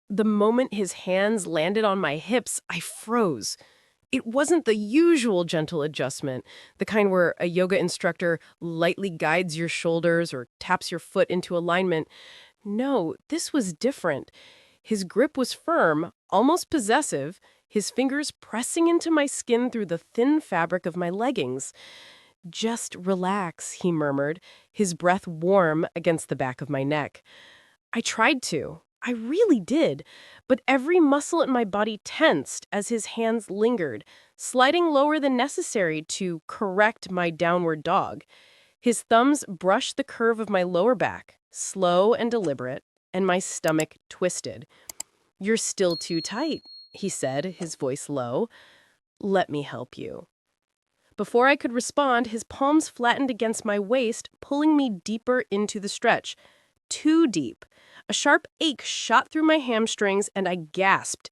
The moment his hands landed on my hips, I froze. It wasn't the usual gentle adjustment, the kind where a yoga instructor lightly guides your shoulders or taps your foot into alignment. No, this was different. His grip was firm, almost possessive, his fingers pressing into my skin through the thin fabric of my leggings. Just relax, he murmured, his breath warm against the back of my neck. I tried to. I really did. But every muscle in my body tensed as his hands lingered, sliding lower than necessary to correct my downward dog. His thumbs brushed the curve of my lower back, slow and deliberate, and my stomach twisted. "You're still too tight," he said, his voice low. "Let me help you." Before I could respond, his palms flattened against my waist, pulling me deeper into the stretch. Too deep. A sharp ache shot through my hamstrings, and I gasped.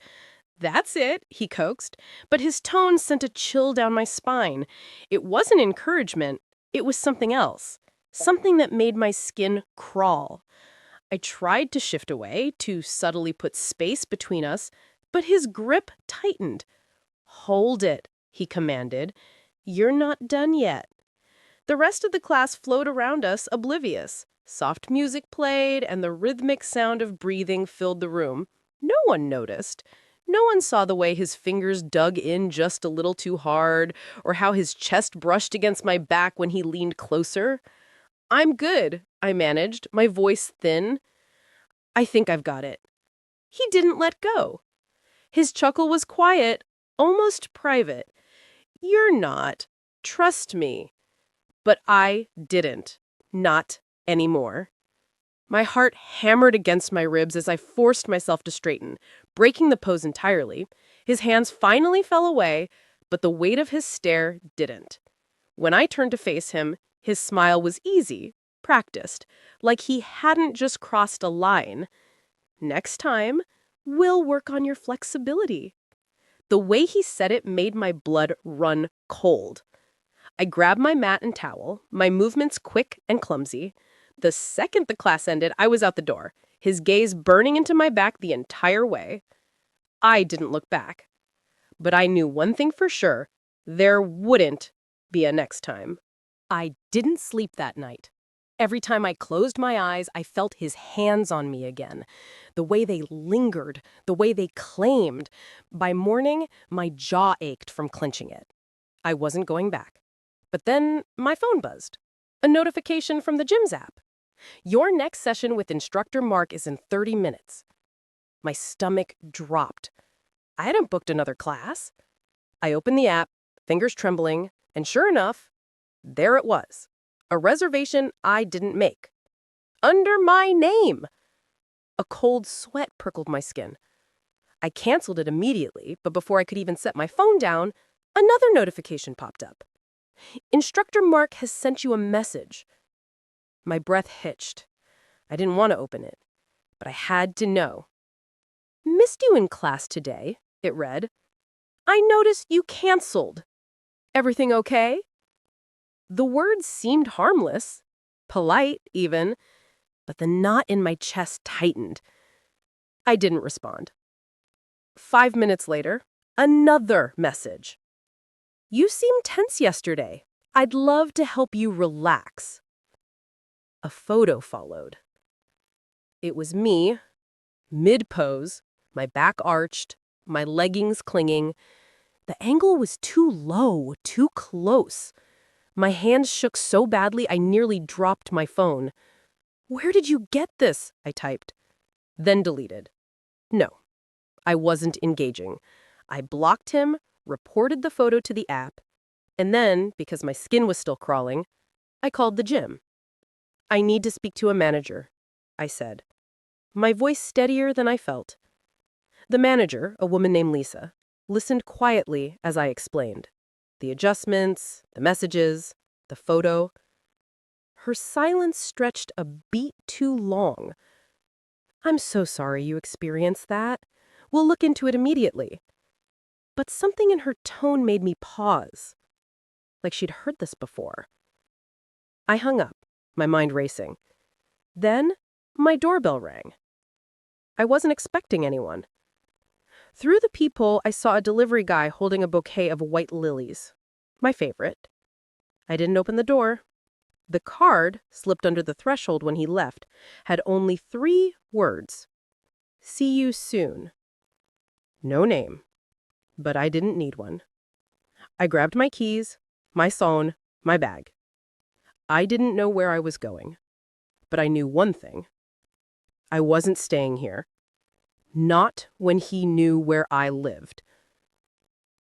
"That's it," he coaxed, but his tone sent a chill down my spine. It wasn't encouragement, it was something else. Something that made my skin crawl. I tried to shift away, to subtly put space between us, but his grip tightened. "Hold it," he commanded. "You're not done yet." The rest of the class flowed around us, oblivious. Soft music played, and the rhythmic sound of breathing filled the room. No one noticed. No one saw the way his fingers dug in just a little too hard, or how his chest brushed against my back when he leaned closer. "I'm good," I managed, my voice thin. "I think I've got it." He didn't let go. His chuckle was quiet, almost private. "You're not. Trust me." But I didn't. Not anymore. My heart hammered against my ribs as I forced myself to straighten, breaking the pose entirely. His hands finally fell away, but the weight of his stare didn't. When I turned to face him, his smile was easy, practiced, like he hadn't just crossed a line. "Next time, we'll work on your flexibility." The way he said it made my blood run cold. I grabbed my mat and towel, my movements quick and clumsy. The second the class ended, I was out the door, his gaze burning into my back the entire way. I didn't look back. But I knew one thing for sure: there wouldn't be a next time. I didn't sleep that night. Every time I closed my eyes, I felt his hands on me again. The way they lingered, the way they claimed. By morning, my jaw ached from clenching it. I wasn't going back. But then my phone buzzed. A notification from the gym's app. "Your next session with Instructor Mark is in 30 minutes. My stomach dropped. I hadn't booked another class. I opened the app, fingers trembling, and sure enough, there it was. A reservation I didn't make. Under my name. A cold sweat prickled my skin. I canceled it immediately, but before I could even set my phone down, another notification popped up. "Instructor Mark has sent you a message." My breath hitched. I didn't want to open it, but I had to know. "Missed you in class today," it read. "I noticed you canceled. Everything okay?" The words seemed harmless, polite even, but the knot in my chest tightened. I didn't respond. 5 minutes later, another message. "You seemed tense yesterday. I'd love to help you relax." A photo followed. It was me, mid-pose, my back arched, my leggings clinging. The angle was too low, too close. My hands shook so badly I nearly dropped my phone. "Where did you get this?" I typed. Then deleted. No, I wasn't engaging. I blocked him, reported the photo to the app, and then, because my skin was still crawling, I called the gym. "I need to speak to a manager," I said, my voice steadier than I felt. The manager, a woman named Lisa, listened quietly as I explained. The adjustments, the messages, the photo. Her silence stretched a beat too long. "I'm so sorry you experienced that. We'll look into it immediately." But something in her tone made me pause, like she'd heard this before. I hung up, my mind racing. Then my doorbell rang. I wasn't expecting anyone. Through the peephole, I saw a delivery guy holding a bouquet of white lilies. My favorite. I didn't open the door. The card, slipped under the threshold when he left, had only 3 words. See you soon. No name. But I didn't need one. I grabbed my keys, my phone, my bag. I didn't know where I was going. But I knew one thing. I wasn't staying here. Not when he knew where I lived.